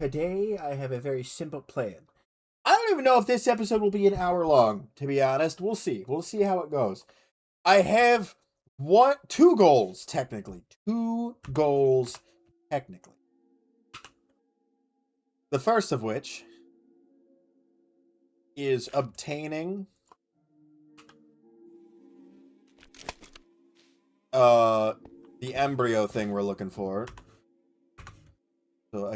Today, I have a very simple plan. I don't even know if this episode will be an hour long, to be honest. We'll see. We'll see how it goes. I have two goals, technically. Two goals, technically. The first of which is obtaining the embryo thing we're looking for. So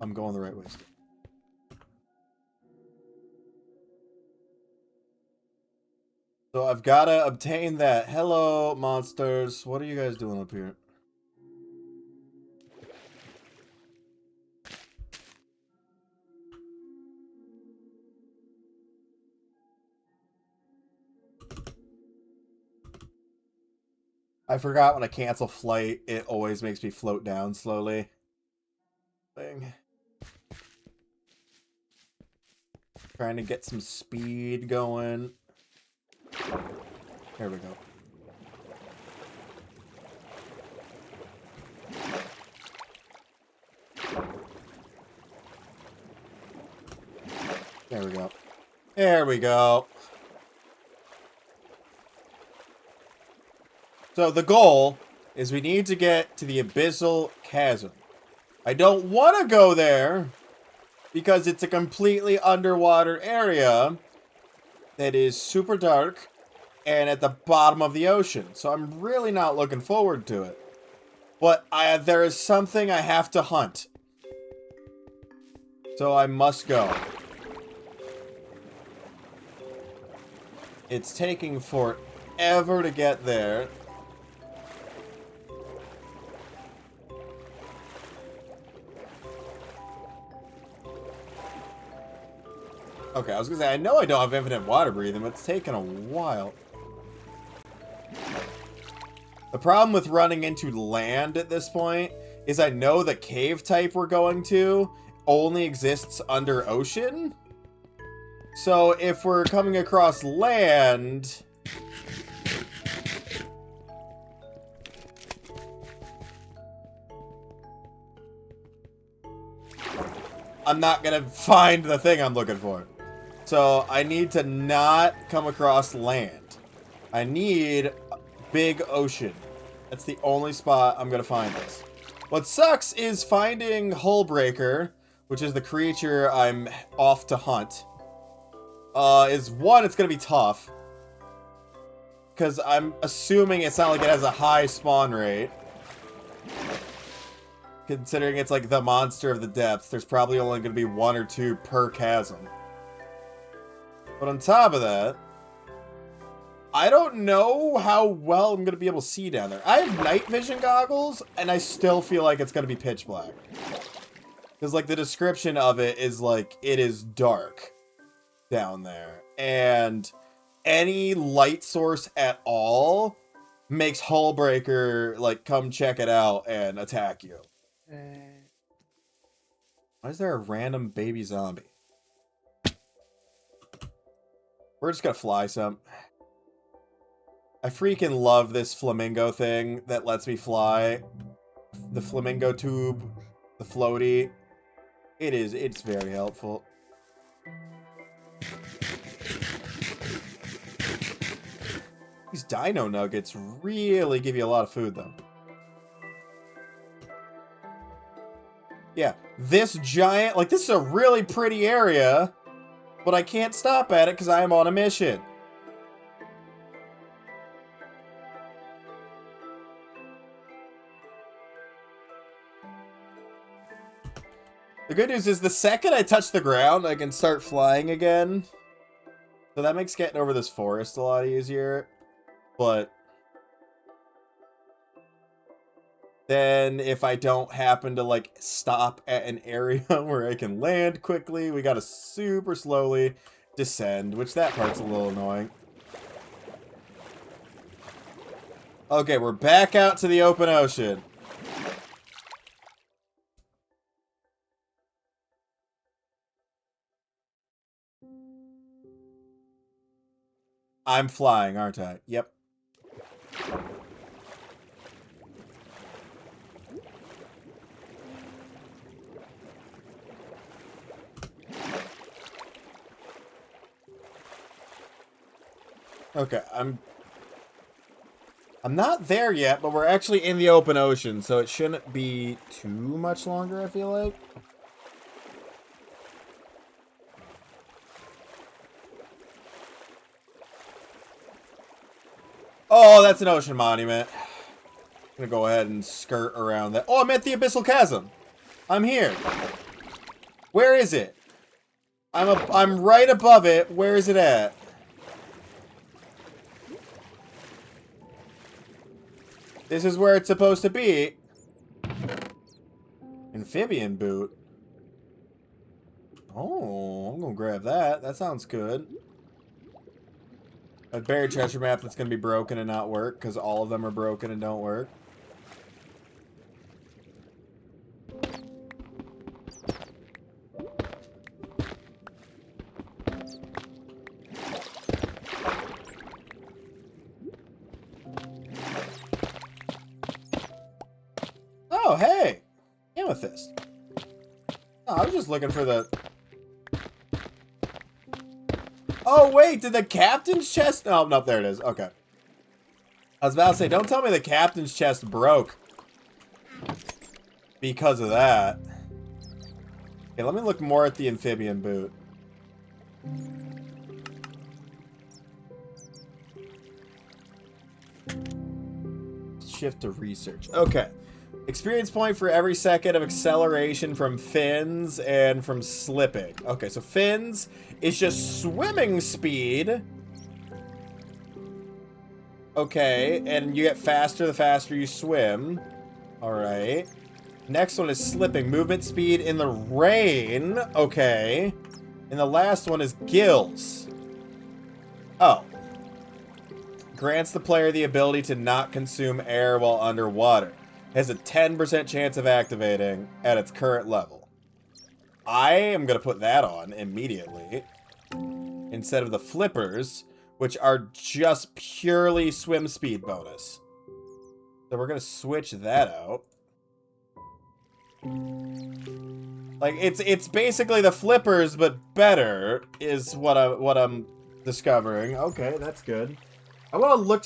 I'm going the right way still. So I've got to obtain that. Hello, monsters. What are you guys doing up here? I forgot when I cancel flight, it always makes me float down slowly. Thing. Trying to get some speed going. There we go. There we go. There we go. So the goal is we need to get to the Abyssal Chasm. I don't want to go there because it's a completely underwater area that is super dark and at the bottom of the ocean. So I'm really not looking forward to it. But there is something I have to hunt. So I must go. It's taking forever to get there. Okay, I was gonna say, I know I don't have infinite water breathing, but it's taken a while. The problem with running into land at this point is I know the cave type we're going to only exists under ocean. So if we're coming across land... I'm not gonna find the thing I'm looking for. So I need to not come across land. I need big ocean. That's the only spot I'm gonna find this. What sucks is finding Hullbreaker, which is the creature I'm off to hunt. Is one, it's gonna be tough. Because I'm assuming it's not like it has a high spawn rate. Considering it's like the monster of the depths, there's probably only gonna be one or two per chasm. But on top of that, I don't know how well I'm going to be able to see down there. I have night vision goggles, and I still feel like it's going to be pitch black. Because, like, the description of it is, like, it is dark down there. And any light source at all makes Hullbreaker, like, come check it out and attack you. Why is there a random baby zombie? We're just gonna fly some. I freaking love this flamingo thing that lets me fly. The flamingo tube. The floaty. It's very helpful. These dino nuggets really give you a lot of food, though. Yeah, this giant... Like, this is a really pretty area... But I can't stop at it because I am on a mission. The good news is the second I touch the ground, I can start flying again. So that makes getting over this forest a lot easier. But then if I don't happen to, like, stop at an area where I can land quickly, we gotta super slowly descend, which that part's a little annoying. Okay, we're back out to the open ocean. I'm flying, aren't I? Yep. Okay, I'm not there yet, but we're actually in the open ocean, so it shouldn't be too much longer, I feel like. Oh, that's an ocean monument. I'm gonna go ahead and skirt around that. Oh, I'm at the Abyssal Chasm. I'm here. Where is it? I'm right above it. Where is it at? This is where it's supposed to be. Amphibian boot. Oh, I'm gonna grab that. That sounds good. A buried treasure map that's gonna be broken and not work, because all of them are broken and don't work. Oh, hey! Amethyst. Oh, I was just looking for the... Oh, wait, did the captain's chest... Oh, no, there it is. Okay. I was about to say, don't tell me the captain's chest broke because of that. Okay, let me look more at the amphibian boot. Shift to research. Okay. Experience point for every second of acceleration from fins and from slipping. Okay, so fins is just swimming speed. Okay, and you get faster the faster you swim. Alright. Next one is slipping. Movement speed in the rain. Okay. And the last one is gills. Oh. Grants the player the ability to not consume air while underwater. Has a 10% chance of activating at its current level. I am going to put that on immediately. Instead of the flippers, which are just purely swim speed bonus. So we're going to switch that out. Like, it's basically the flippers, but better, is what I'm discovering. Okay, that's good. I want to look...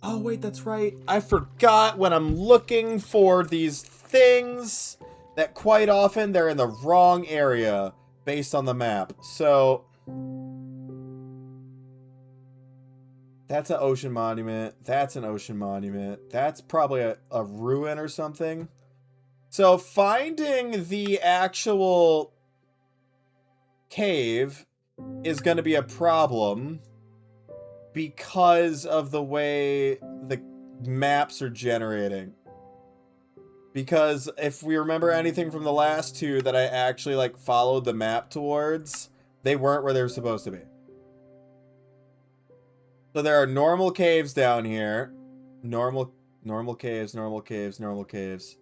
Oh, wait, that's right. I forgot when I'm looking for these things that quite often they're in the wrong area based on the map. So... That's an ocean monument. That's an ocean monument. That's probably a ruin or something. So finding the actual cave is going to be a problem because of the way the maps are generating. Because if we remember anything from the last two that I actually like followed the map towards, they weren't where they were supposed to be. So there are normal caves down here. Normal caves, normal caves, normal caves.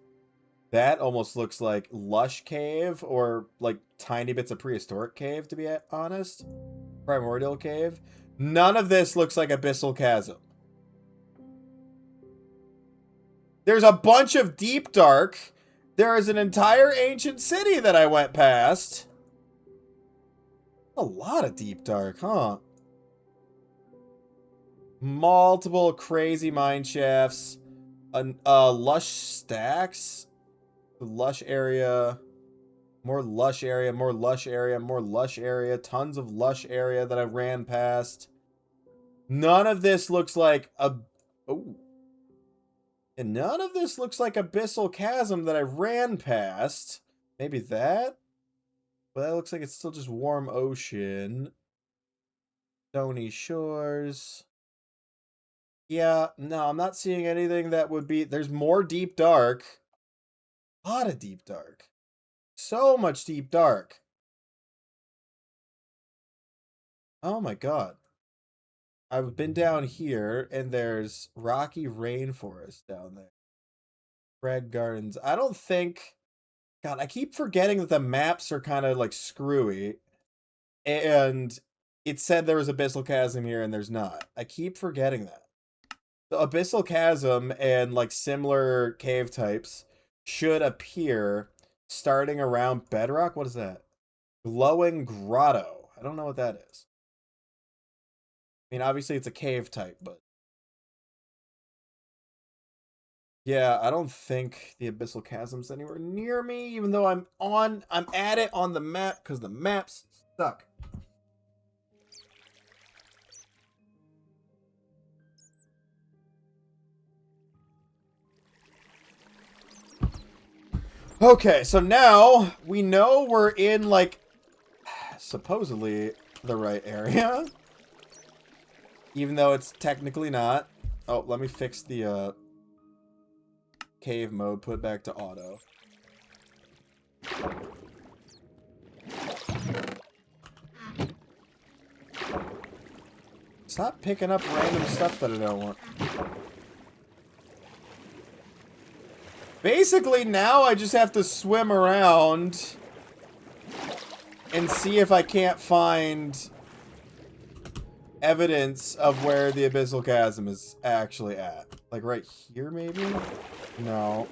That almost looks like lush cave or like tiny bits of prehistoric cave, to be honest. Primordial cave. None of this looks like abyssal chasm. There's a bunch of deep dark. There is an entire ancient city that I went past. A lot of deep dark, huh? Multiple crazy mine shafts. Lush stacks. Lush area. More lush area, more lush area, more lush area. Tons of lush area that I ran past. None of this looks like a... Oh. And none of this looks like abyssal chasm that I ran past. Maybe that? But that looks like it's still just warm ocean. Stony shores. Yeah, no, I'm not seeing anything that would be... There's more deep dark. A lot of deep dark. So much deep dark. Oh my god. I've been down here, and there's rocky rainforest down there. Crag Gardens. I don't think... God, I keep forgetting that the maps are kind of, like, screwy. And it said there was Abyssal Chasm here, and there's not. I keep forgetting that. The Abyssal Chasm and, like, similar cave types should appear starting around Bedrock. What is that? Glowing Grotto. I don't know what that is. I mean, obviously it's a cave type, but... Yeah, I don't think the Abyssal Chasm's anywhere near me, even though I'm at it on the map, because the maps suck. Okay, so now we know we're in, like, supposedly the right area. Even though it's technically not. Oh, let me fix the cave mode, put it back to auto. Stop picking up random stuff that I don't want. Basically, now I just have to swim around and see if I can't find evidence of where the Abyssal Chasm is actually at. Like right here, maybe? No.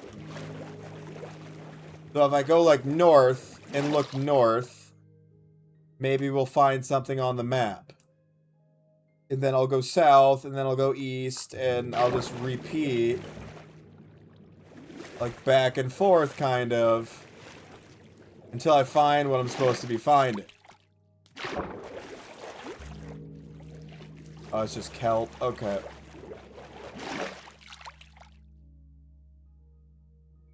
So if I go like north and look north, maybe we'll find something on the map. And then I'll go south, and then I'll go east, and I'll just repeat. Like back and forth, kind of. Until I find what I'm supposed to be finding. Oh, it's just kelp. Okay.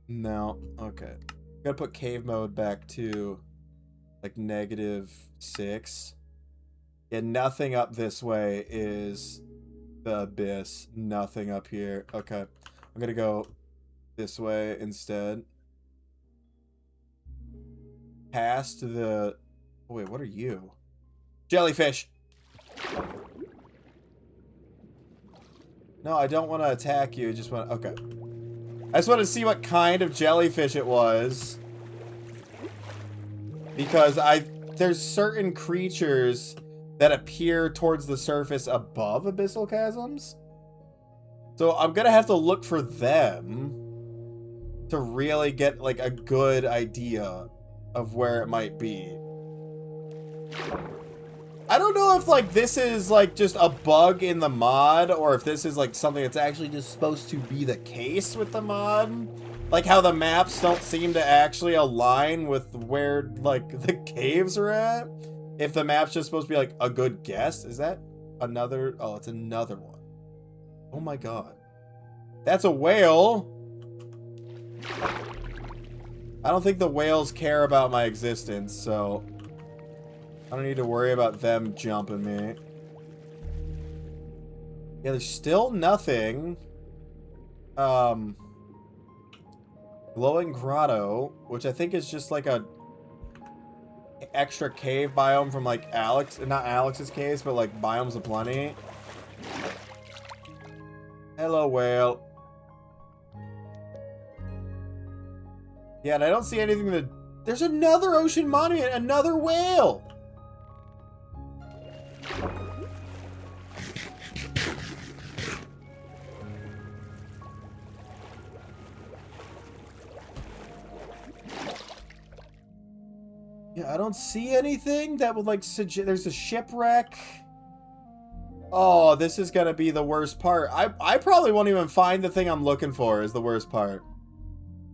No. Okay. Gotta put cave mode back to like -6. Yeah, nothing up this way is the abyss. Nothing up here. Okay. I'm gonna go this way instead. Past the... Oh, wait, what are you? Jellyfish! No, I don't want to attack you. I just want to... Okay. I just want to see what kind of jellyfish it was. Because there's certain creatures that appear towards the surface above abyssal chasms. So I'm gonna have to look for them to really get like a good idea of where it might be. I don't know if like this is like just a bug in the mod or if this is like something that's actually just supposed to be the case with the mod. Like how the maps don't seem to actually align with where like the caves are at. If the map's just supposed to be like a good guess. Is that another? Oh, it's another one. Oh my god. That's a whale. I don't think the whales care about my existence, so I don't need to worry about them jumping me. Yeah, there's still nothing. Glowing Grotto, which I think is just like a extra cave biome from like Alex, not Alex's caves, but like Biomes of Plenty. Hello, whale. Yeah, and I don't see anything that... There's another ocean monument, another whale! Yeah, I don't see anything that would like suggest... There's a shipwreck. Oh, this is gonna be the worst part. I probably won't even find the thing I'm looking for is the worst part.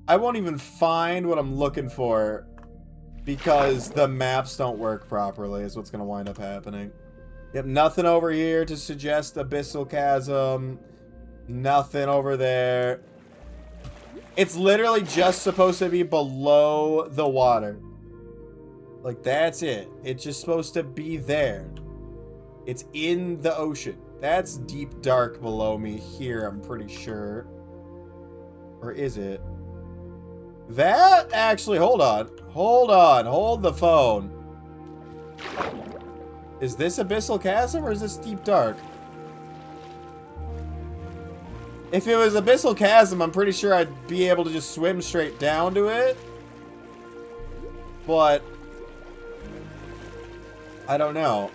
I won't even find what I'm looking for because the maps don't work properly is what's going to wind up happening. Yep, nothing over here to suggest Abyssal Chasm. Nothing over there. It's literally just supposed to be below the water. Like, that's it. It's just supposed to be there. It's in the ocean. That's deep dark below me here, I'm pretty sure. Or is it? That actually, hold on, hold the phone. Is this Abyssal Chasm or is this Deep Dark? If it was Abyssal Chasm, I'm pretty sure I'd be able to just swim straight down to it. But I don't know.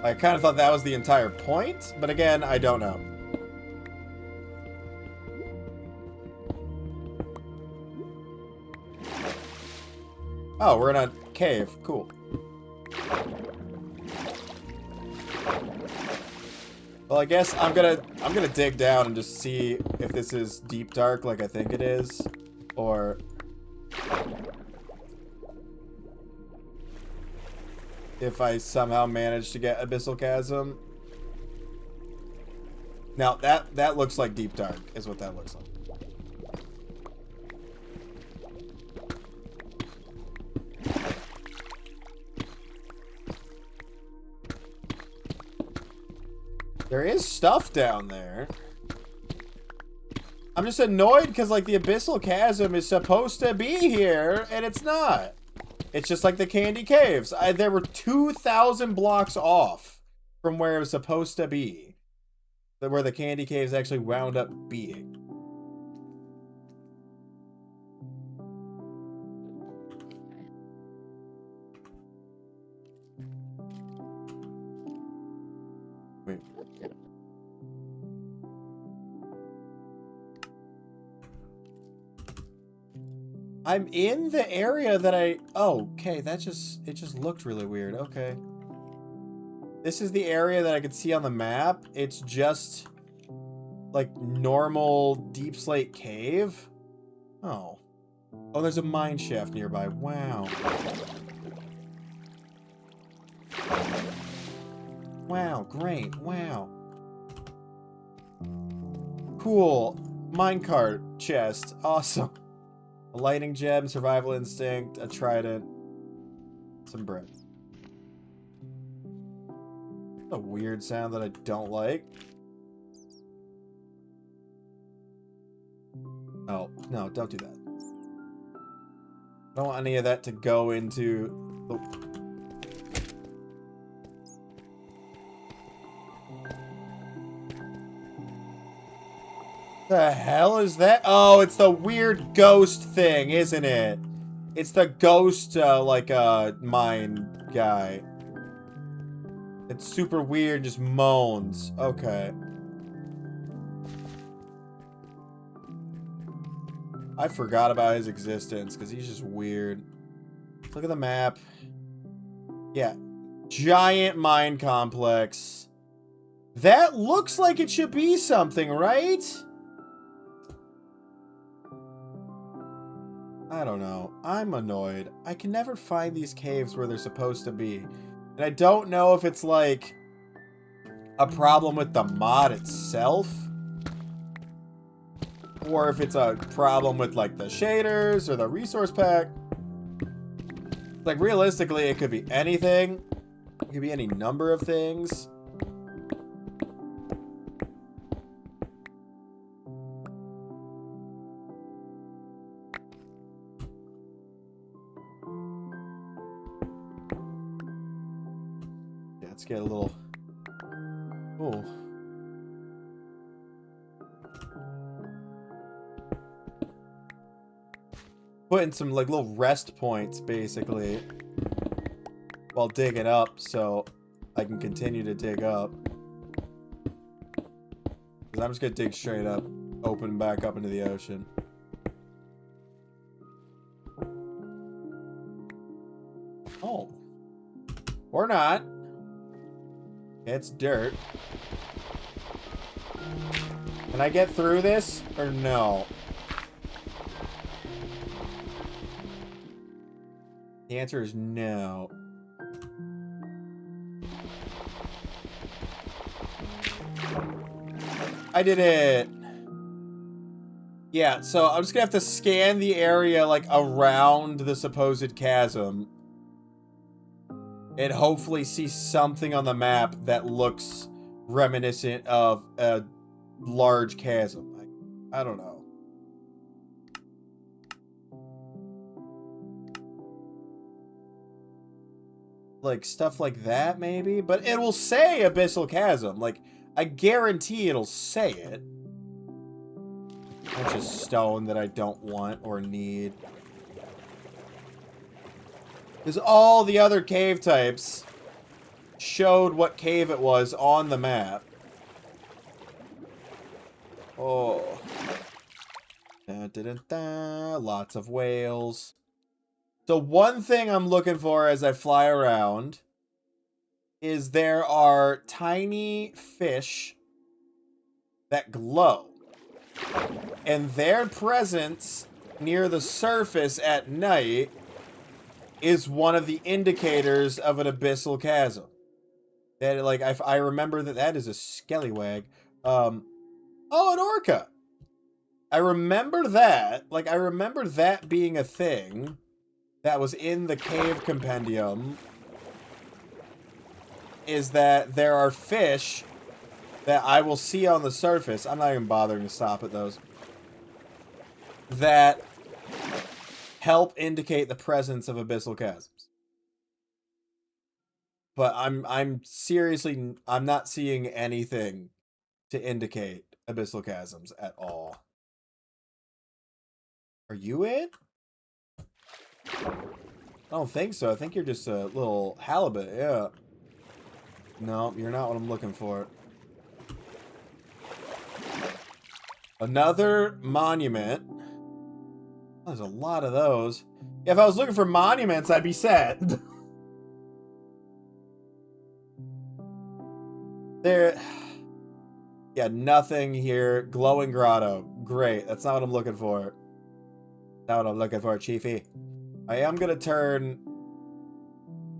I kind of thought that was the entire point, but again, I don't know. Oh, we're in a cave. Cool. Well, I guess I'm gonna dig down and just see if this is deep dark like I think it is, or if I somehow manage to get Abyssal Chasm. Now that looks like deep dark is what that looks like. There is stuff down there. I'm just annoyed because, like, the Abyssal Chasm is supposed to be here, and it's not. It's just like the Candy Caves. There were 2,000 blocks off from where it was supposed to be. Where the Candy Caves actually wound up being. Wait. I'm in the area that oh, okay, it just looked really weird. Okay. This is the area that I could see on the map. It's just like normal deep slate cave. Oh. Oh, there's a mine shaft nearby. Wow. Wow, great. Wow. Cool. Minecart chest. Awesome. A lightning gem, survival instinct, a trident, some bread. A weird sound that I don't like. Oh, no, don't do that. I don't want any of that to go into... Oh. The hell is that? Oh, it's the weird ghost thing, isn't it? It's the ghost, mine guy. It's super weird, just moans. Okay. I forgot about his existence, because he's just weird. Look at the map. Yeah. Giant mine complex. That looks like it should be something, right? I don't know. I'm annoyed. I can never find these caves where they're supposed to be. And I don't know if it's like a problem with the mod itself, or if it's a problem with like the shaders or the resource pack. Like realistically, it could be anything. It could be any number of things. Let's get a little... Ooh. Putting some, like, little rest points, basically, while digging up, so I can continue to dig up. Because I'm just gonna dig straight up, open back up into the ocean. Oh. Or not. It's dirt. Can I get through this or no? The answer is no. I did it. Yeah, so I'm just gonna have to scan the area like around the supposed chasm and hopefully see something on the map that looks reminiscent of a large chasm. I don't know. Like, stuff like that, maybe? But it will say Abyssal Chasm. Like, I guarantee it'll say it. Bunch of stone that I don't want or need. Because all the other cave types showed what cave it was on the map. Oh. Dun, dun, dun, dun. Lots of whales. So one thing I'm looking for as I fly around is there are tiny fish that glow. And their presence near the surface at night is one of the indicators of an abyssal chasm. That, like, I remember that is a skellywag. Oh, an orca. I remember that. Like, I remember that being a thing that was in the cave compendium. Is that there are fish that I will see on the surface. I'm not even bothering to stop at those. That help indicate the presence of abyssal chasms. But I'm seriously, I'm not seeing anything to indicate abyssal chasms at all. Are you it? I don't think so. I think you're just a little halibut, yeah. No, you're not what I'm looking for. Another monument. Oh, there's a lot of those. Yeah, if I was looking for monuments, I'd be set. There... Yeah, nothing here. Glowing grotto. Great. That's not what I'm looking for. Not what I'm looking for, Chiefy. I am gonna turn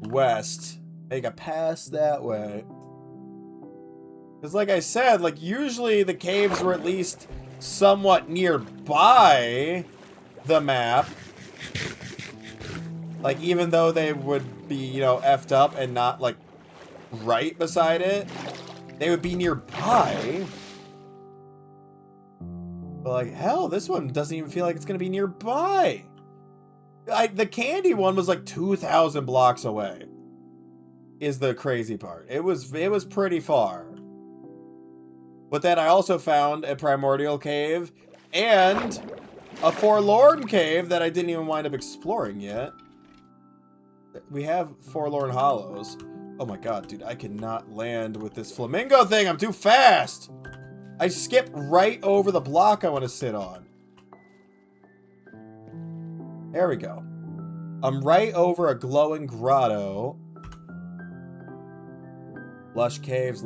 west. Make a pass that way. Because like I said, like usually the caves were at least somewhat nearby the map. Like even though they would be, you know, effed up and not like right beside it, they would be nearby. But like, hell, this one doesn't even feel like it's gonna be nearby. The candy one was like 2,000 blocks away. Is the crazy part. It was pretty far. But then I also found a primordial cave and a forlorn cave that I didn't even wind up exploring yet. We have forlorn hollows. Oh my god, dude, I cannot land with this flamingo thing. I'm too fast. I skipped right over the block I want to sit on. There we go. I'm right over a glowing grotto. Lush caves,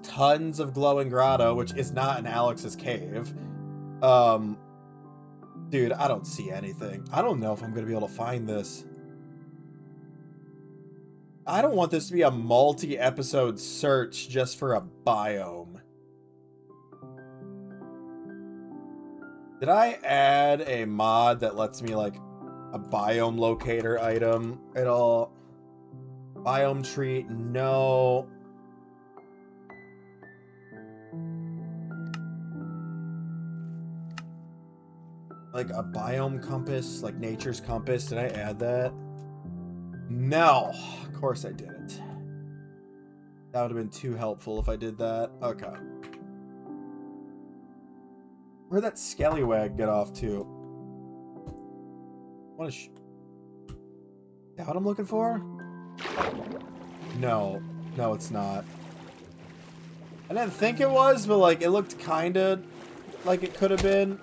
tons of glowing grotto, which is not an Alex's cave. Dude, I don't see anything. I don't know if I'm gonna be able to find this. I don't want this to be a multi-episode search just for a biome. Did I add a mod that lets me, like, a biome locator item at all? Biome tree? No. Like a biome compass, like nature's compass. Did I add that? No, of course I didn't. That would have been too helpful if I did that. Okay. Where'd that skellywag get off to? What is that what I'm looking for? No. No, it's not. I didn't think it was, but like it looked kinda like it could have been.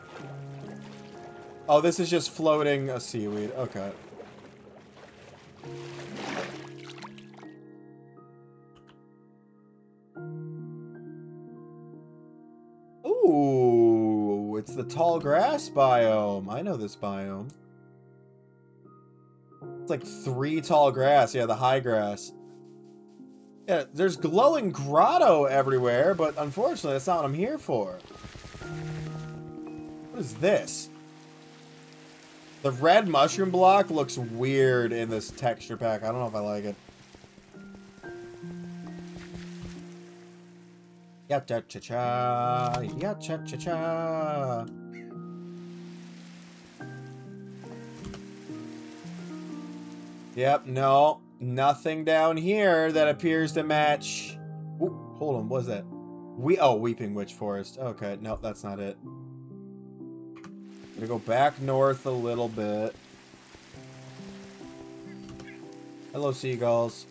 Oh, this is just floating a seaweed. Okay. Ooh, it's the tall grass biome. I know this biome. It's like 3 tall grass. Yeah, the high grass. Yeah, there's glowing grotto everywhere, but unfortunately, that's not what I'm here for. What is this? The red mushroom block looks weird in this texture pack. I don't know if I like it. Ya-cha-cha-cha. Ya-cha-cha-cha. Yep, no. Nothing down here that appears to match. Ooh, hold on, what is that? Weeping Witch Forest. Okay, nope, that's not it. I'm gonna go back north a little bit. Hello, seagulls.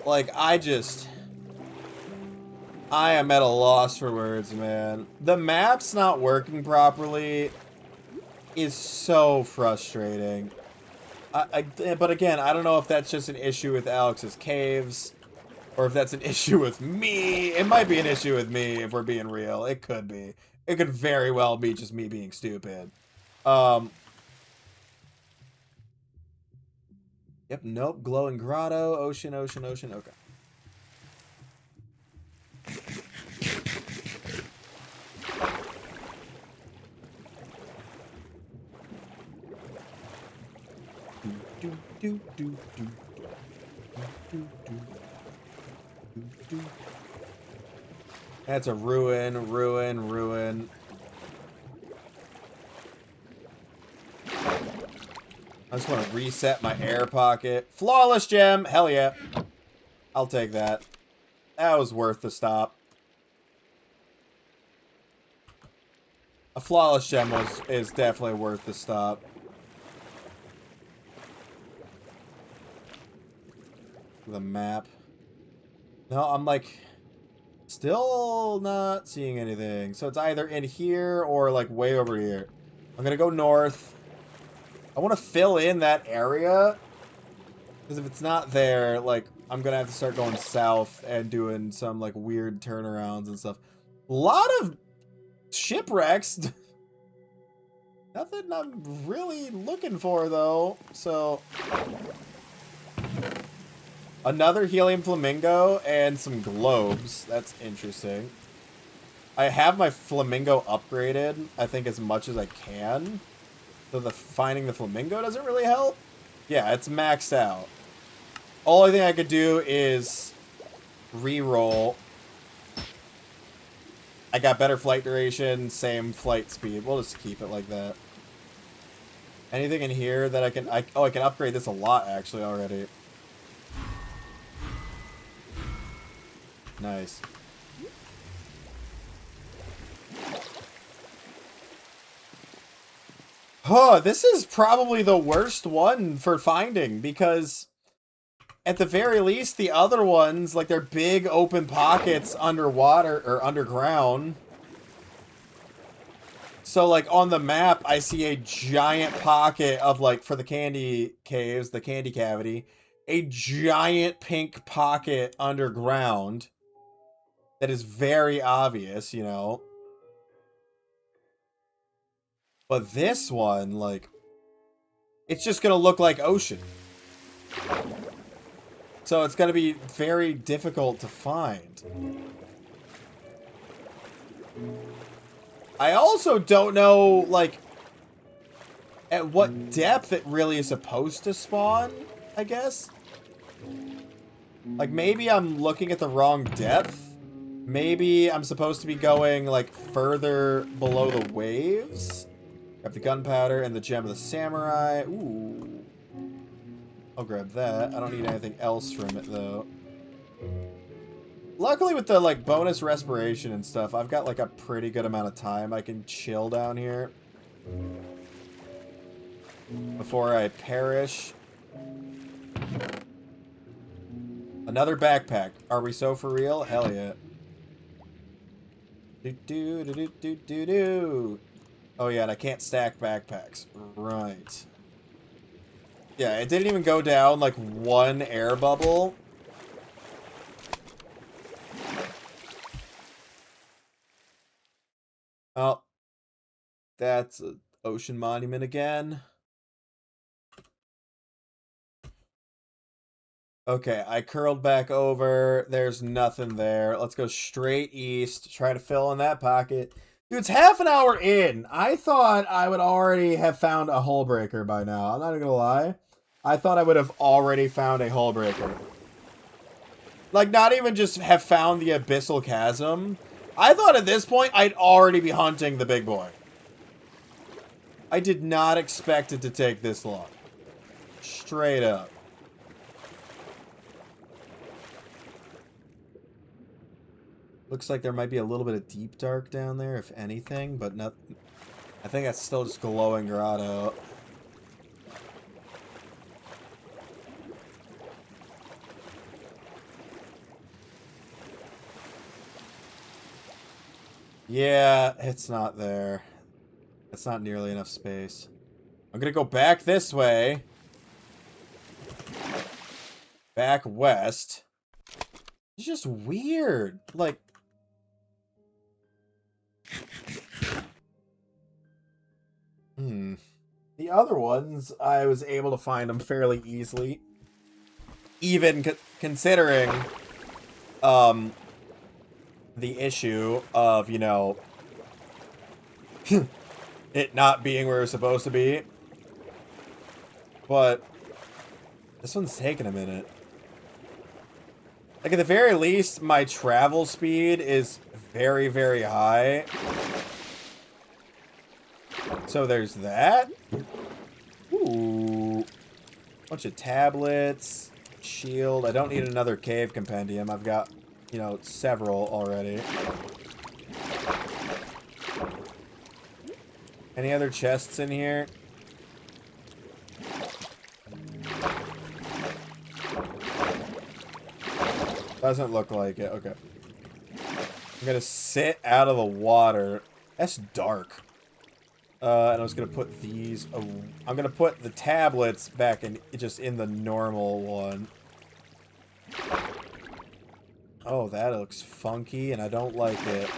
Like, I am at a loss for words, man. The map's not working properly is so frustrating. But again, I don't know if that's just an issue with Alex's caves, or if that's an issue with me. It might be an issue with me if we're being real. It could be. It could very well be just me being stupid. Yep, nope. Glowing grotto, ocean, ocean, ocean. Okay. That's a ruin, ruin, ruin. I just want to reset my air pocket. Flawless gem! Hell yeah. I'll take that. That was worth the stop. A flawless gem is definitely worth the stop. The map. No, I'm like still not seeing anything. So it's either in here or like way over here. I'm gonna go north. I want to fill in that area. Because if it's not there, like, I'm gonna have to start going south and doing some like weird turnarounds and stuff. A lot of shipwrecks. Nothing I'm really looking for though. So another helium flamingo and some globes. That's interesting. I have my flamingo upgraded, I think, as much as I can. So finding the flamingo doesn't really help. Yeah, it's maxed out. Only thing I could do is re-roll. I got better flight duration, same flight speed. We'll just keep it like that. Anything in here that I can... oh, I can upgrade this a lot, actually, already. Nice. Huh, this is probably the worst one for finding, because at the very least, the other ones, like, they're big open pockets underwater, or underground. So, like, on the map, I see a giant pocket of, like, for the candy caves, the candy cavity, a giant pink pocket underground that is very obvious, you know. But this one, like, it's just gonna look like ocean. So it's gonna be very difficult to find. I also don't know, like, at what depth it really is supposed to spawn, I guess. Like, maybe I'm looking at the wrong depth. Maybe I'm supposed to be going, like, further below the waves. Grab the gunpowder and the gem of the samurai. Ooh. I'll grab that. I don't need anything else from it, though. Luckily, with the, like, bonus respiration and stuff, I've got, like, a pretty good amount of time I can chill down here before I perish. Another backpack. Are we so for real? Hell yeah. Do. Oh yeah, and I can't stack backpacks. Right. Yeah, it didn't even go down like one air bubble. Oh. That's an ocean monument again. Okay, I curled back over. There's nothing there. Let's go straight east. Try to fill in that pocket. Dude, it's half an hour in. I thought I would already have found a hull breaker by now. I'm not gonna lie. I thought I would have already found a hull breaker. Like, not even just have found the abyssal chasm. I thought at this point I'd already be hunting the big boy. I did not expect it to take this long. Straight up. Looks like there might be a little bit of deep dark down there, if anything, but not. I think that's still just glowing grotto. Yeah, it's not there. It's not nearly enough space. I'm gonna go back this way. Back west. It's just weird. Like... The other ones, I was able to find them fairly easily. Even considering, the issue of, you know, it not being where it's supposed to be. But this one's taking a minute. Like, at the very least, my travel speed is very, very high. So there's that. Ooh. Bunch of tablets. Shield. I don't need another cave compendium. I've got, you know, several already. Any other chests in here? Doesn't look like it. Okay. I'm gonna sit out of the water. That's dark. And I was gonna put these... I'm gonna put the tablets back in, just in the normal one. Oh, that looks funky, and I don't like it.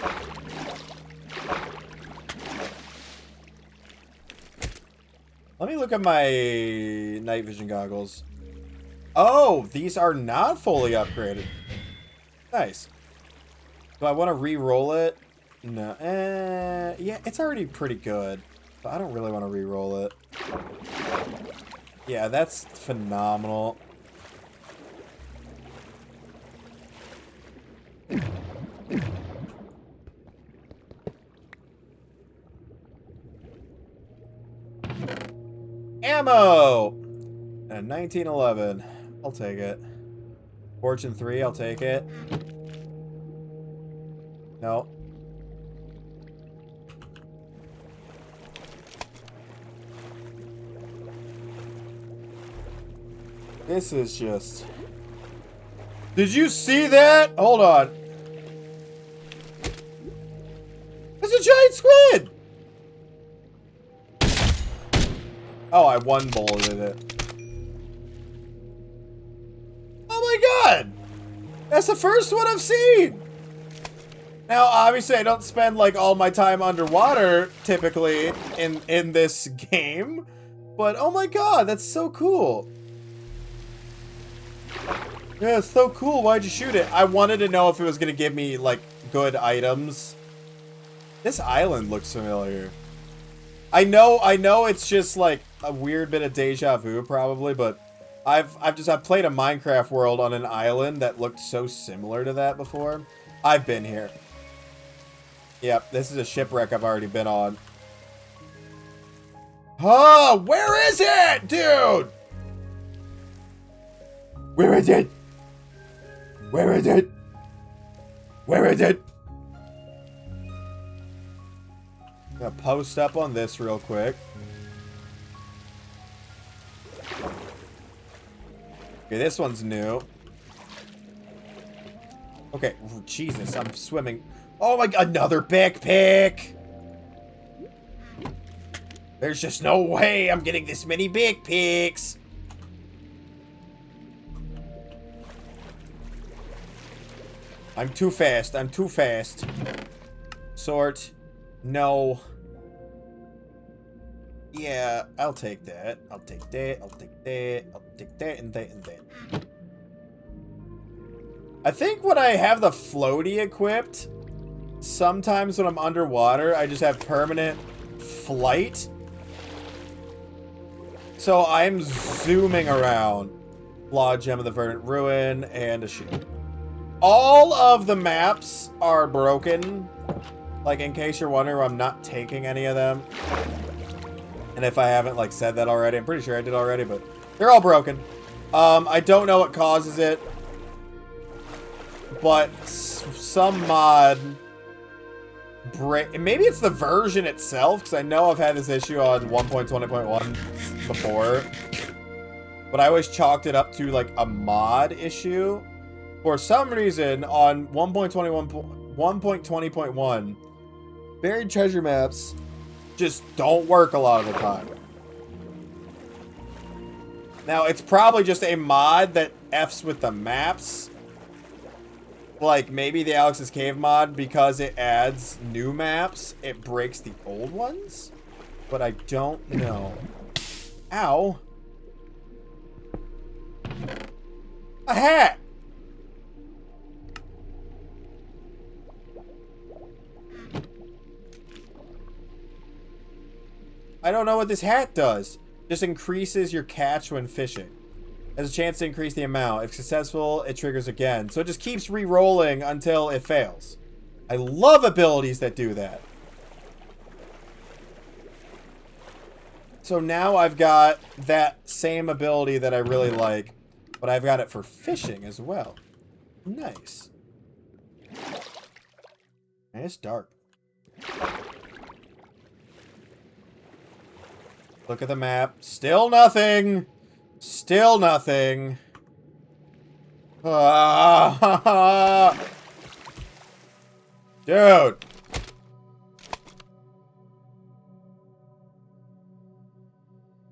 Let me look at my night vision goggles. Oh, these are not fully upgraded. Nice. Do I want to re-roll it? No. Yeah, it's already pretty good. But I don't really want to re-roll it. Yeah, that's phenomenal. Ammo! And 1911. I'll take it. Fortune 3, I'll take it. No. This is just... Did you see that? Hold on. It's a giant squid! Oh, I one-bulleted it. Oh my god! That's the first one I've seen! Now, obviously, I don't spend, like, all my time underwater, typically, in this game. But, oh my god, that's so cool. Yeah, it's so cool. Why'd you shoot it? I wanted to know if it was gonna give me, like, good items. This island looks familiar. I know it's just, like, a weird bit of deja vu, probably, but I've played a Minecraft world on an island that looked so similar to that before. I've been here. Yep, this is a shipwreck I've already been on. Oh, where is it, dude? Where is it? Where is it? Where is it? I'm gonna post up on this real quick. Okay, this one's new. Okay, oh, Jesus, I'm swimming. Oh my god, another backpack! There's just no way I'm getting this many backpacks! I'm too fast, I'm too fast. Sort. No. Yeah, I'll take that. I'll take that, I'll take that, I'll take that, and that, and that. I think when I have the floaty equipped, sometimes when I'm underwater, I just have permanent flight. So I'm zooming around. Law Gem of the Verdant Ruin, and a shield. All of the maps are broken. Like, in case you're wondering, I'm not taking any of them. And if I haven't, like, said that already, I'm pretty sure I did already, but they're all broken. I don't know what causes it. But some mod... Maybe it's the version itself, because I know I've had this issue on 1.20.1 before. But I always chalked it up to, like, a mod issue. For some reason, on 1.20.1, Buried treasure maps just don't work a lot of the time. Now, it's probably just a mod that F's with the maps. Like, maybe the Alex's Cave mod, because it adds new maps, it breaks the old ones? But I don't know. Ow. A hat! I don't know what this hat does. Just increases your catch when fishing. Has a chance to increase the amount. If successful, it triggers again. So it just keeps re-rolling until it fails. I love abilities that do that. So now I've got that same ability that I really like, but I've got it for fishing as well. Nice. And it's dark. Look at the map. Still nothing. Still nothing. Dude.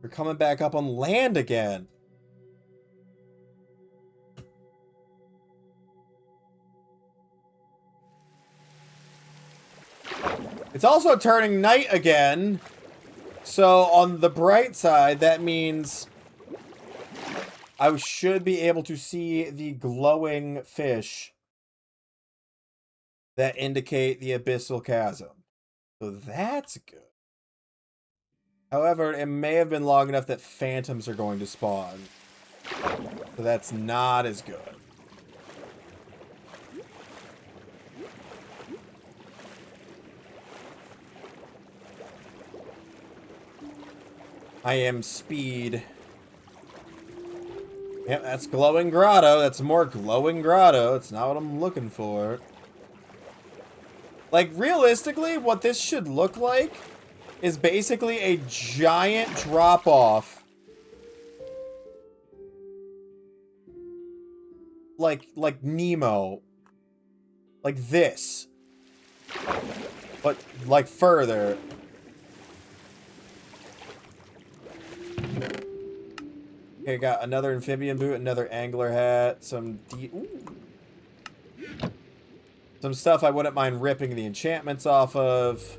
You're coming back up on land again. It's also turning night again. So on the bright side, that means I should be able to see the glowing fish that indicate the abyssal chasm. So that's good. However, it may have been long enough that phantoms are going to spawn. So that's not as good. I am speed. Yep, that's glowing grotto. That's more glowing grotto. It's not what I'm looking for. Like, realistically, what this should look like is basically a giant drop-off. Like Nemo. Like this. But, like, further. Okay, got another amphibian boot, another angler hat, some stuff I wouldn't mind ripping the enchantments off of.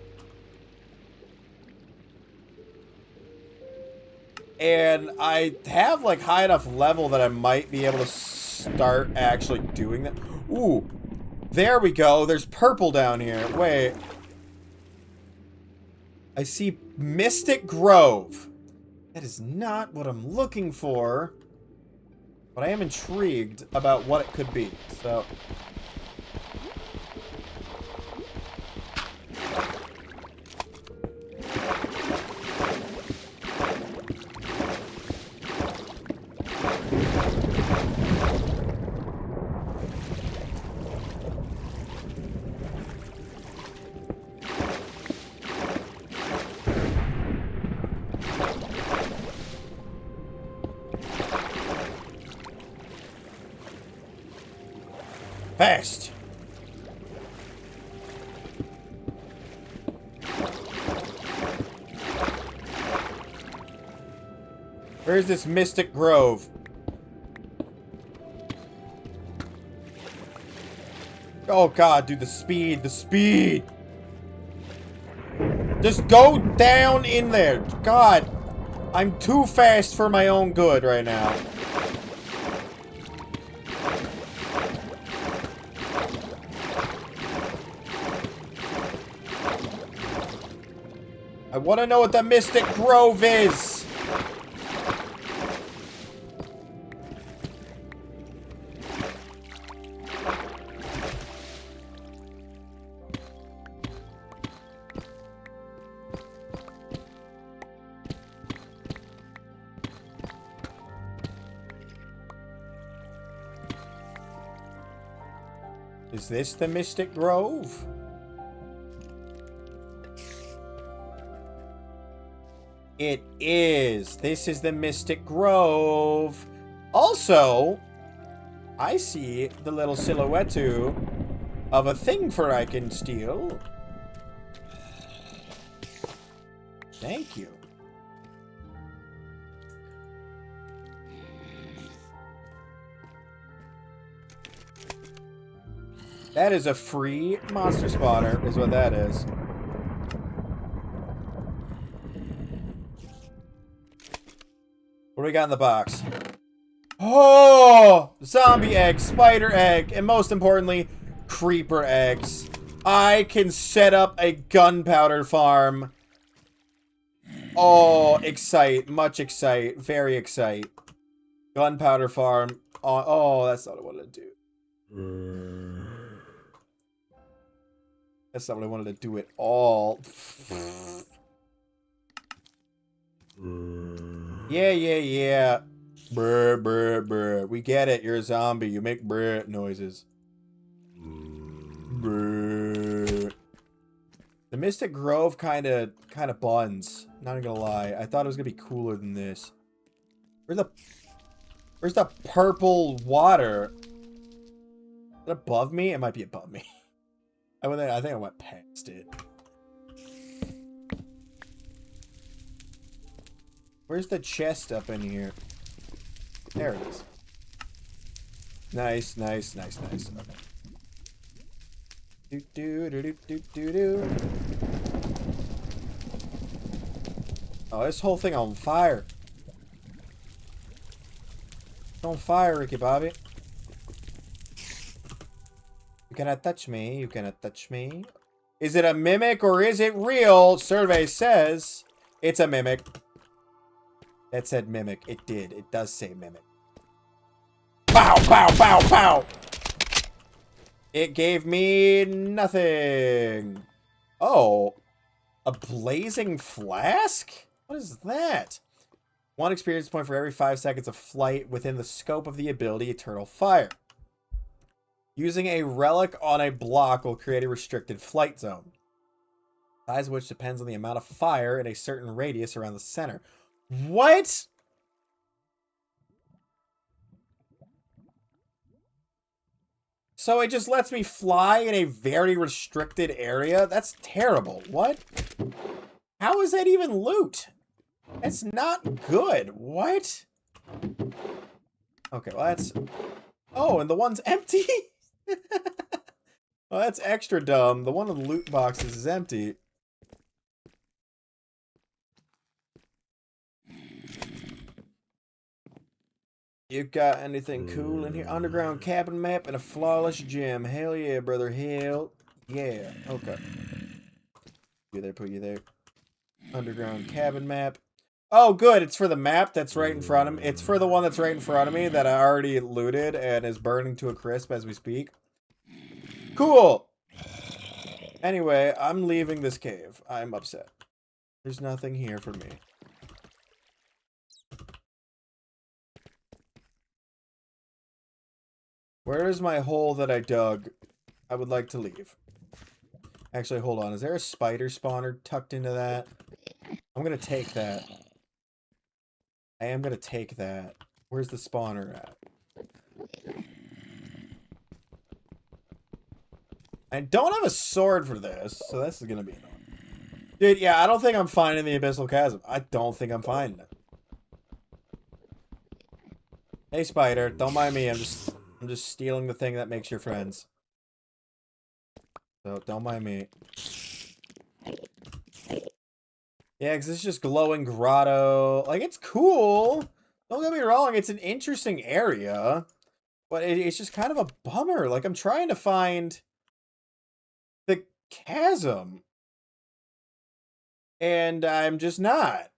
And I have like high enough level that I might be able to start actually doing that. Ooh, there we go. There's purple down here. Wait. I see Mystic Grove. That is not what I'm looking for, but I am intrigued about what it could be, so. Fast! Where's this Mystic Grove? Oh god, dude, the speed, the speed! Just go down in there! God! I'm too fast for my own good right now. I want to know what the Mystic Grove is. Is this the Mystic Grove? It is. This is the Mystic Grove. Also, I see the little silhouette of a thing for I can steal. Thank you. That is a free monster spawner, is what that is. What do we got in the box? Oh! Zombie egg, spider egg, and most importantly, creeper eggs. I can set up a gunpowder farm. Oh, excite. Much excite. Very excite. Gunpowder farm. Oh, that's not what I wanted to do. That's not what I wanted to do at all. Yeah. Brr, brr, brr. We get it. You're a zombie. You make brr noises. Brr. The Mystic Grove kind of buns. Not gonna lie. I thought it was gonna be cooler than this. Where's the purple water? Is it above me? It might be above me. I think I went past it. Where's the chest up in here? There it is. Nice. Okay. Do. Oh, this whole thing on fire. It's on fire, Ricky Bobby. You cannot touch me. You cannot touch me. Is it a mimic or is it real? Survey says it's a mimic. That said mimic. It did. It does say mimic. Pow, pow, pow, pow. It gave me nothing. Oh, a blazing flask? What is that? 1 experience point for every 5 seconds of flight within the scope of the ability Eternal Fire. Using a relic on a block will create a restricted flight zone. Size of which depends on the amount of fire in a certain radius around the center. What? So it just lets me fly in a very restricted area? That's terrible. What? How is that even loot? That's not good. What? Okay, well that's... Oh, and the one's empty? Well, that's extra dumb. The one in the loot boxes is empty. You got anything cool in here? Underground cabin map and a flawless gem. Hell yeah, brother. Hell yeah. Okay. Put you there. Underground cabin map. Oh, good. It's for the map that's right in front of me. It's for the one that's right in front of me that I already looted and is burning to a crisp as we speak. Cool. Anyway, I'm leaving this cave. I'm upset. There's nothing here for me. Where is my hole that I dug? I would like to leave. Actually, hold on. Is there a spider spawner tucked into that? I'm going to take that. I am going to take that. Where's the spawner at? I don't have a sword for this, so this is going to be annoying. Dude, yeah, I don't think I'm finding the Abyssal Chasm. I don't think I'm finding it. Hey, spider. Don't mind me. I'm just stealing the thing that makes your friends. So, don't mind me. Yeah, because it's just glowing grotto. Like, it's cool. Don't get me wrong. It's an interesting area. But it's just kind of a bummer. Like, I'm trying to find the chasm. And I'm just not.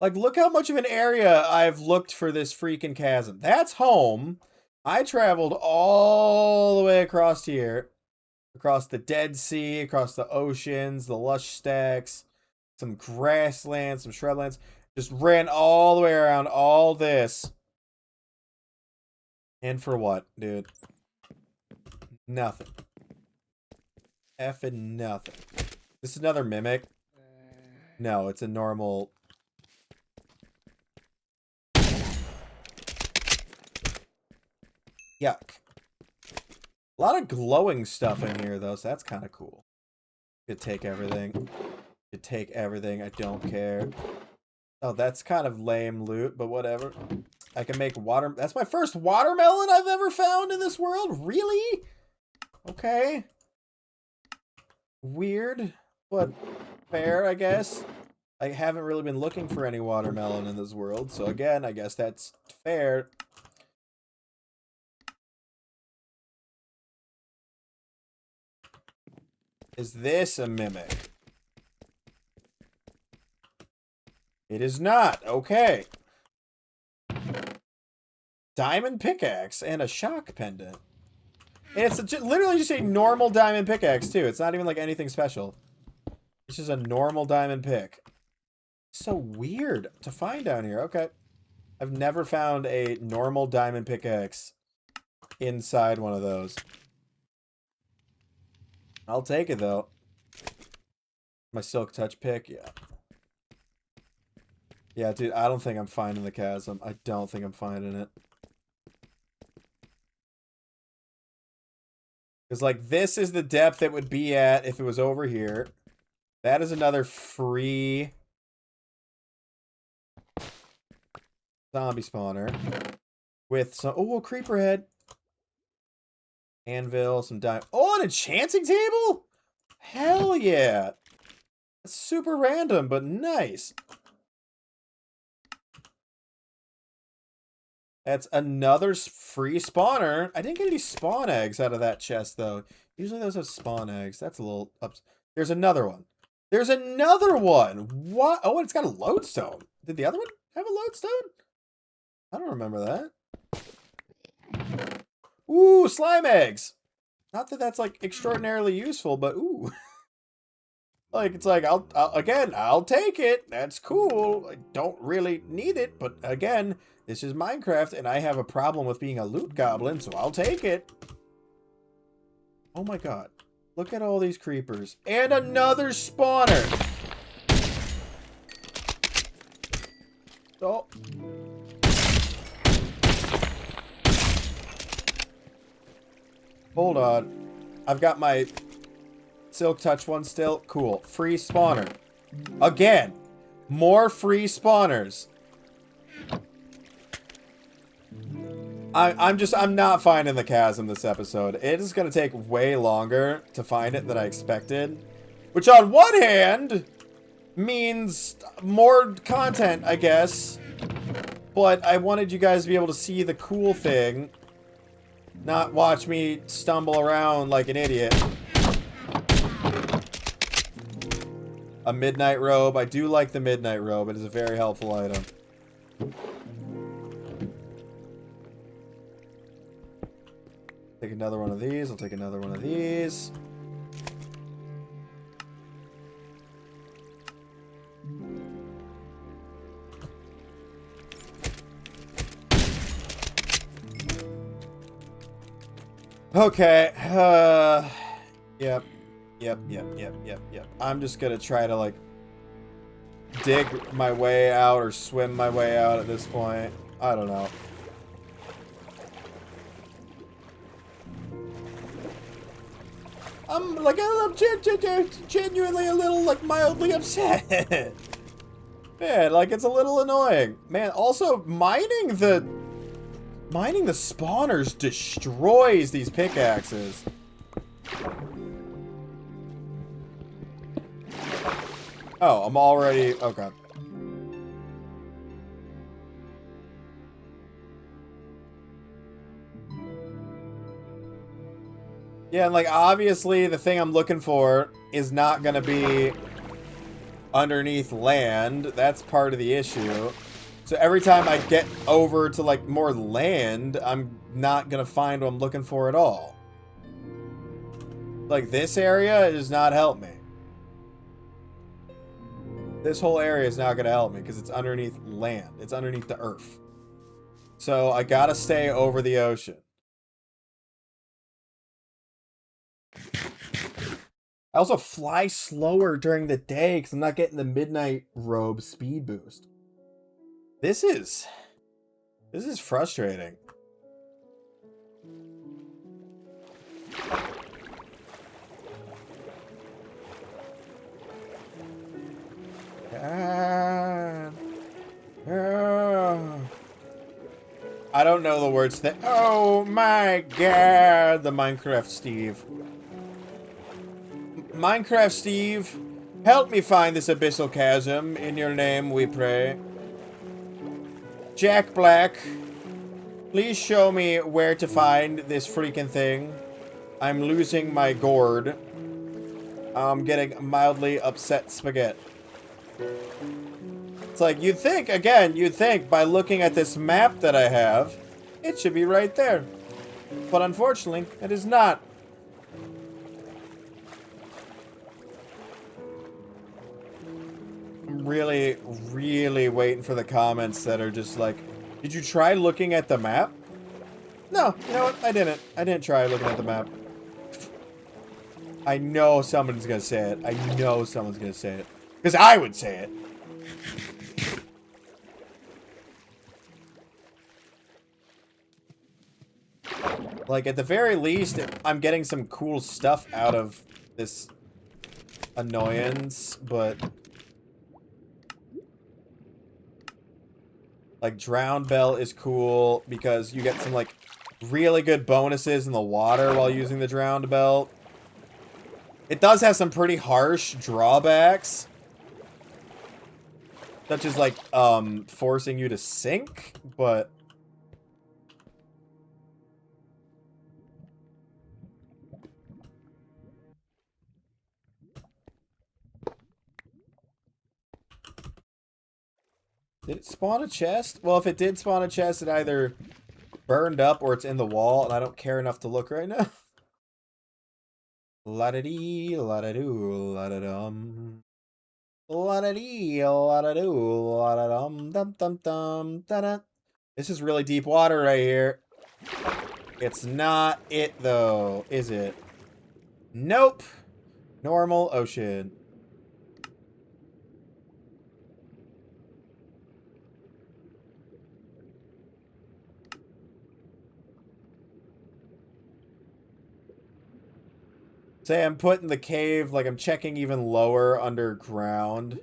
Like, look how much of an area I've looked for this freaking chasm. That's home. I traveled all the way across here. Across the Dead Sea, across the oceans, the lush stacks, some grasslands, some shrublands. Just ran all the way around all this. And for what, dude? Nothing. Effing nothing. This is another mimic? No, it's a normal... Yuck. A lot of glowing stuff in here, though, so that's kind of cool. Could take everything. Could take everything. I don't care. Oh, that's kind of lame loot, but whatever. I can make water. That's my first watermelon I've ever found in this world? Really? Okay. Weird, but fair, I guess. I haven't really been looking for any watermelon in this world, so again, I guess that's fair. Is this a mimic? It is not. Okay. Diamond pickaxe and a shock pendant. And it's literally just a normal diamond pickaxe, too. It's not even like anything special. It's just a normal diamond pick. So weird to find down here. Okay. I've never found a normal diamond pickaxe inside one of those. I'll take it, though. My silk touch pick, yeah. Yeah, dude, I don't think I'm finding the chasm. I don't think I'm finding it. Because, like, this is the depth it would be at if it was over here. That is another free zombie spawner. With some... Oh, a creeper head. Anvil, some diamond... Oh, an enchanting table? Hell yeah. That's super random, but nice. That's another free spawner. I didn't get any spawn eggs out of that chest, though. Usually those have spawn eggs. That's a little... There's another one. There's another one! What? Oh, and it's got a lodestone. Did the other one have a lodestone? I don't remember that. Ooh, slime eggs! Not that that's, like, extraordinarily useful, but ooh. Like, it's like, I'll take it. That's cool. I don't really need it, but again... This is Minecraft, and I have a problem with being a loot goblin, so I'll take it. Oh my god. Look at all these creepers. And another spawner! Oh. Hold on. I've got my silk touch one still. Cool. Free spawner. Again. More free spawners. I'm not finding the chasm this episode. It is going to take way longer to find it than I expected. Which on one hand means more content, I guess. But I wanted you guys to be able to see the cool thing. Not watch me stumble around like an idiot. A midnight robe. I do like the midnight robe. It is a very helpful item. Take another one of these. I'll take another one of these. Okay. Yep. I'm just gonna try to, like, dig my way out or swim my way out at this point. I don't know. I'm genuinely a little, like, mildly upset. Man, like, it's a little annoying. Man, also, mining the spawners destroys these pickaxes. Oh, I'm already... Okay. Yeah, and, like, obviously the thing I'm looking for is not gonna be underneath land. That's part of the issue. So every time I get over to, like, more land, I'm not gonna find what I'm looking for at all. Like, this area does not help me. This whole area is not gonna help me because it's underneath land. It's underneath the earth. So I gotta stay over the ocean. I also fly slower during the day because I'm not getting the midnight robe speed boost. This is frustrating. God. Oh. I don't know the words that. Oh my God. The Minecraft Steve. Minecraft Steve, help me find this abyssal chasm. In your name we pray. Jack Black, please show me where to find this freaking thing. I'm losing my gourd. I'm getting mildly upset spaghetti. It's like, you'd think by looking at this map that I have, it should be right there. But unfortunately, it is not. I'm really, really waiting for the comments that are just like, did you try looking at the map? No, you know what? I didn't. I didn't try looking at the map. I know someone's gonna say it. I know someone's gonna say it. Because I would say it. Like, at the very least, I'm getting some cool stuff out of this annoyance, but... Like, Drown Bell is cool because you get some, like, really good bonuses in the water while using the Drowned Bell. It does have some pretty harsh drawbacks. Such as, like, forcing you to sink, but... Did it spawn a chest? Well, if it did spawn a chest, it either burned up or it's in the wall, and I don't care enough to look right now. La-da-dee, la-da-doo, la-da-dum. La-da-dee, la-da-doo, la-da-dum, dum-dum-dum, da-da. This is really deep water right here. It's not it, though, is it? Nope. Normal ocean. Say I'm putting the cave, like I'm checking even lower underground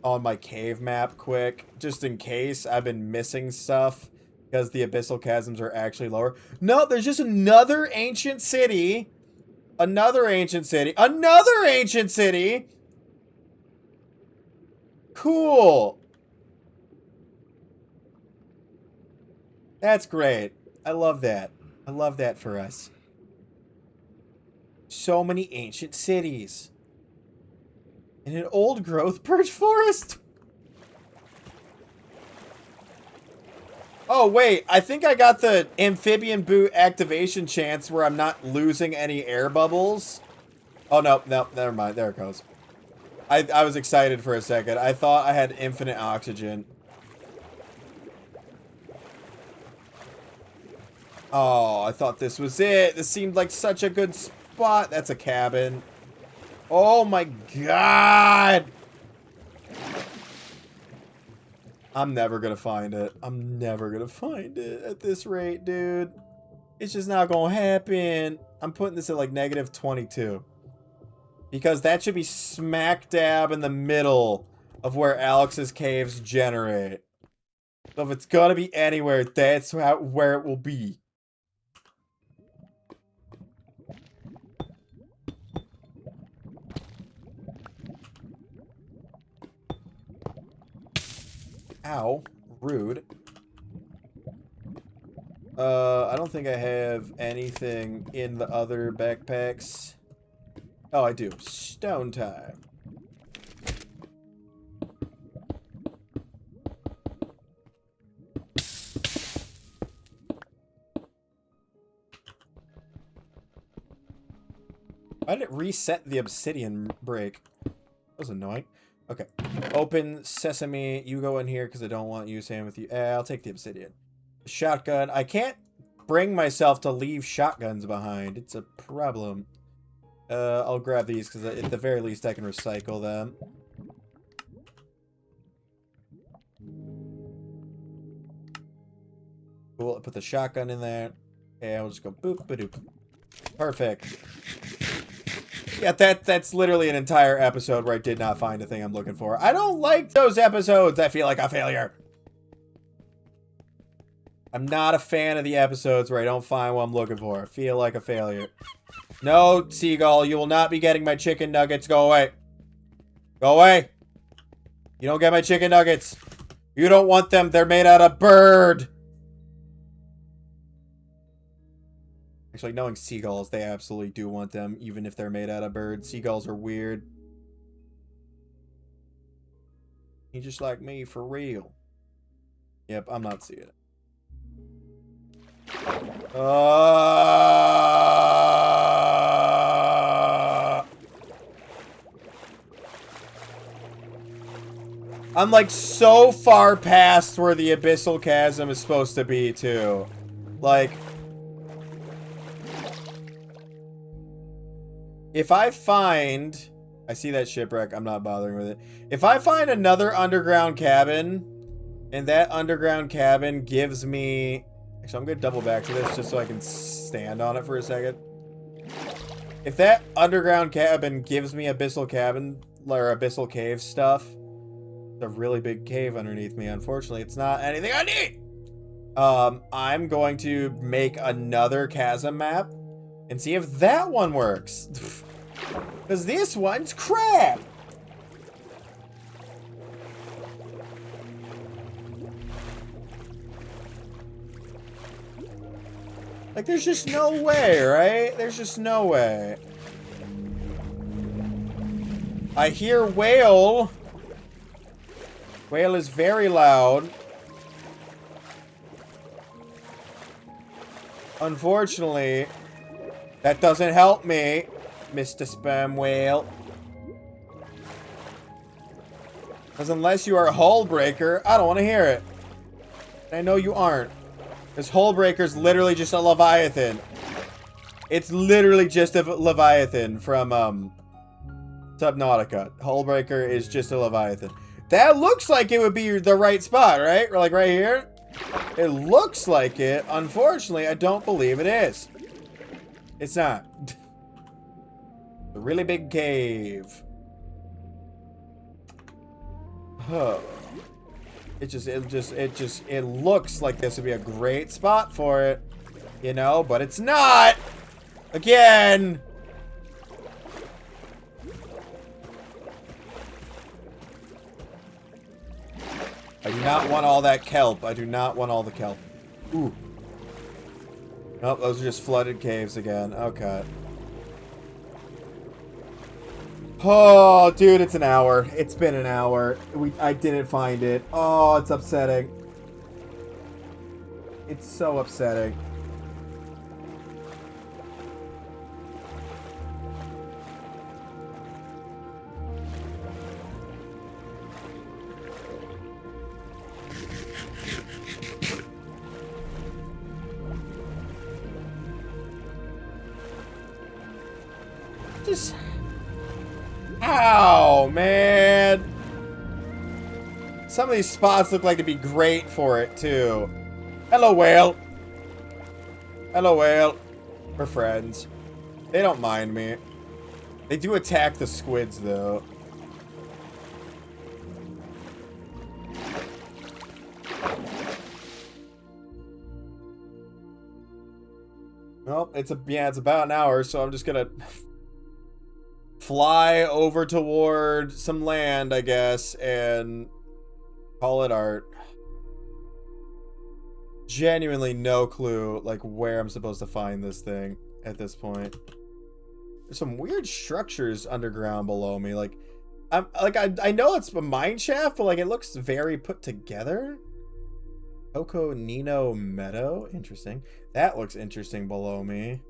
on my cave map quick, just in case I've been missing stuff because the abyssal chasms are actually lower. No, there's just another ancient city. Another ancient city. Another ancient city! Cool. That's great. I love that. I love that for us. So many ancient cities. In an old growth birch forest? Oh, wait. I think I got the amphibian boot activation chance where I'm not losing any air bubbles. Oh, no. No, never mind. There it goes. I was excited for a second. I thought I had infinite oxygen. Oh, I thought this was it. This seemed like such a good spot. That's a cabin. Oh my God. I'm never gonna find it. I'm never gonna find it at this rate, dude. It's just not gonna happen. I'm putting this at like -22. Because that should be smack dab in the middle of where Alex's caves generate. So if it's gonna be anywhere, that's where it will be. Ow. Rude. I don't think I have anything in the other backpacks. Oh, I do. Stone time. Why did it reset the obsidian break? That was annoying. Okay. Open sesame. You go in here because I don't want you staying with you. I'll take the obsidian. Shotgun. I can't bring myself to leave shotguns behind. It's a problem. I'll grab these because at the very least I can recycle them. Cool. I'll put the shotgun in there. And we'll just go boop ba doop. Perfect. Yeah, that's literally an entire episode where I did not find a thing I'm looking for. I don't like those episodes that feel like a failure. I'm not a fan of the episodes where I don't find what I'm looking for. I feel like a failure. No, Seagull, you will not be getting my chicken nuggets. Go away. Go away. You don't get my chicken nuggets. You don't want them. They're made out of bird. Actually, knowing seagulls, they absolutely do want them, even if they're made out of bird. Seagulls are weird. He's just like me, for real. Yep, I'm not seeing it. I'm like so far past where the abyssal chasm is supposed to be, too. Like, if I find... I see that shipwreck. I'm not bothering with it. If I find another underground cabin, and that underground cabin gives me... Actually, I'm going to double back to this just so I can stand on it for a second. If that underground cabin gives me abyssal cabin, or abyssal cave stuff, it's a really big cave underneath me. Unfortunately, it's not anything I need. I'm going to make another chasm map and see if that one works. Because this one's crap. Like, there's just no way, right? There's just no way. I hear whale. Whale is very loud. Unfortunately, that doesn't help me, Mr. Sperm Whale. Because unless you are a hull breaker, I don't want to hear it. And I know you aren't. This hull breaker's literally just a Leviathan. It's literally just a Leviathan from Subnautica. Hullbreaker is just a Leviathan. That looks like it would be the right spot, right? Or like right here? It looks like it. Unfortunately, I don't believe it is. It's not. A really big cave. Huh. It looks like this would be a great spot for it. You know, but it's not! Again! I do not want all that kelp. I do not want all the kelp. Ooh. Nope, those are just flooded caves again. Okay. Oh, dude, it's an hour. It's been an hour. I didn't find it. Oh, it's upsetting. It's so upsetting. Just... Ow, man. Some of these spots look like it'd be great for it, too. Hello, whale. Hello, whale. We're friends. They don't mind me. They do attack the squids, though. Well, it's about an hour, so I'm just gonna fly over toward some land, I guess, and call it art. Genuinely no clue, like, where I'm supposed to find this thing at this point. There's some weird structures underground below me. Like, I know it's a mine shaft, but like it looks very put together. Coco Nino Meadow, interesting. That looks interesting below me.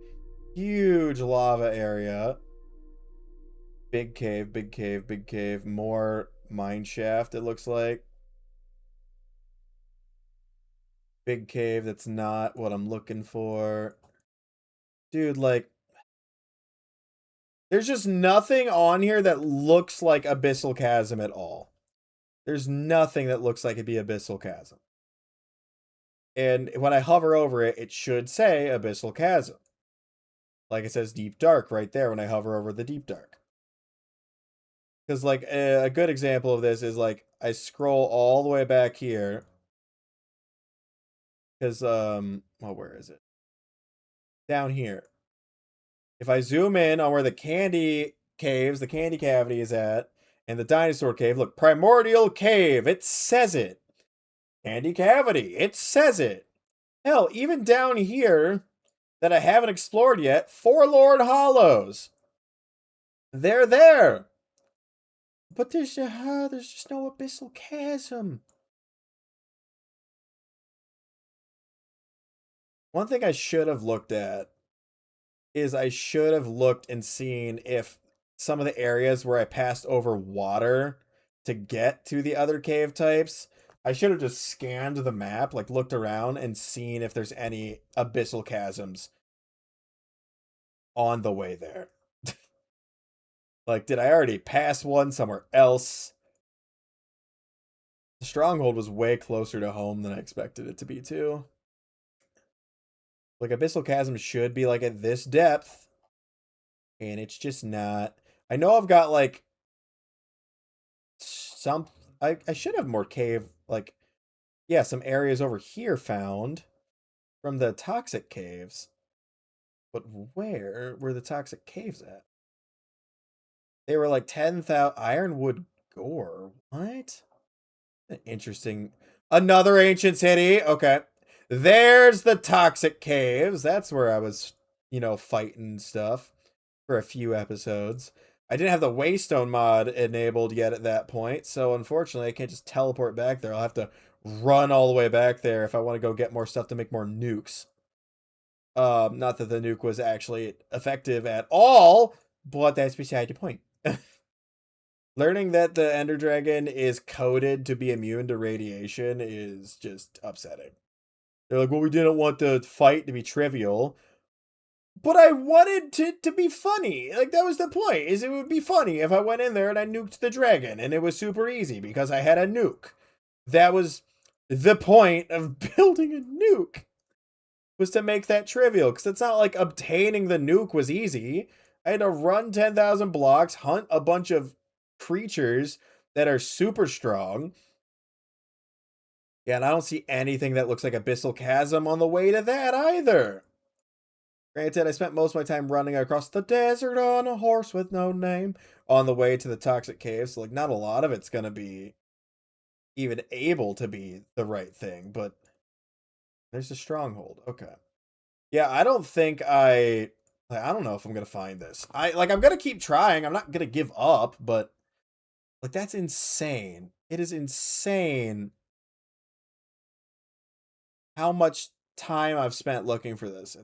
Huge lava area. Big cave, big cave, big cave. More mine shaft, it looks like. Big cave, that's not what I'm looking for. Dude, like... There's just nothing on here that looks like Abyssal Chasm at all. There's nothing that looks like it'd be Abyssal Chasm. And when I hover over it, it should say Abyssal Chasm. Like it says deep dark right there when I hover over the deep dark. Because like a good example of this is like I scroll all the way back here. Because well, where is it? Down here. If I zoom in on where the candy caves, the candy cavity is at, and the dinosaur cave, look, primordial cave, it says it. Candy cavity, it says it. Hell, even down here that I haven't explored yet, Forlorn Hollows. They're there. But there's just no abyssal chasm. One thing I should have looked at is I should have looked and seen if some of the areas where I passed over water to get to the other cave types, I should have just scanned the map, like looked around and seen if there's any abyssal chasms on the way there. Like, did I already pass one somewhere else? The stronghold was way closer to home than I expected it to be, too. Like, abyssal chasm should be, like, at this depth. And it's just not. I know I've got, like, some... I should have more cave, like... Yeah, some areas over here found from the toxic caves. But where were the toxic caves at? They were like 10,000 Ironwood Gore. What? Interesting. Another ancient city. Okay. There's the toxic caves. That's where I was, you know, fighting stuff for a few episodes. I didn't have the Waystone mod enabled yet at that point, so unfortunately I can't just teleport back there. I'll have to run all the way back there if I want to go get more stuff to make more nukes. Not that the nuke was actually effective at all, but that's beside the point. Learning that the Ender Dragon is coded to be immune to radiation is just upsetting. They're like, well, we didn't want the fight to be trivial, but I wanted to be funny. Like, that was the point, is it would be funny if I went in there and I nuked the dragon, and it was super easy because I had a nuke. That was the point of building a nuke, was to make that trivial, because it's not like obtaining the nuke was easy. I had to run 10,000 blocks, hunt a bunch of creatures that are super strong. Yeah, and I don't see anything that looks like Abyssal Chasm on the way to that either. Granted, I spent most of my time running across the desert on a horse with no name on the way to the toxic caves. So, like, not a lot of it's going to be even able to be the right thing, but there's a stronghold. Okay. Yeah, I don't think I don't know if I'm going to find this. I'm going to keep trying. I'm not going to give up, but like, that's insane. It is insane how much time I've spent looking for this.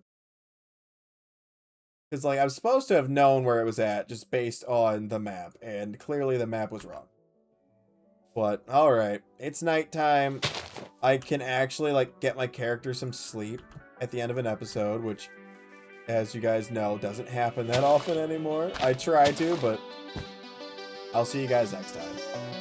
Because, like, I'm supposed to have known where it was at just based on the map, and clearly the map was wrong. But, alright, it's nighttime. I can actually, like, get my character some sleep at the end of an episode, which, as you guys know, doesn't happen that often anymore. I try to, but I'll see you guys next time.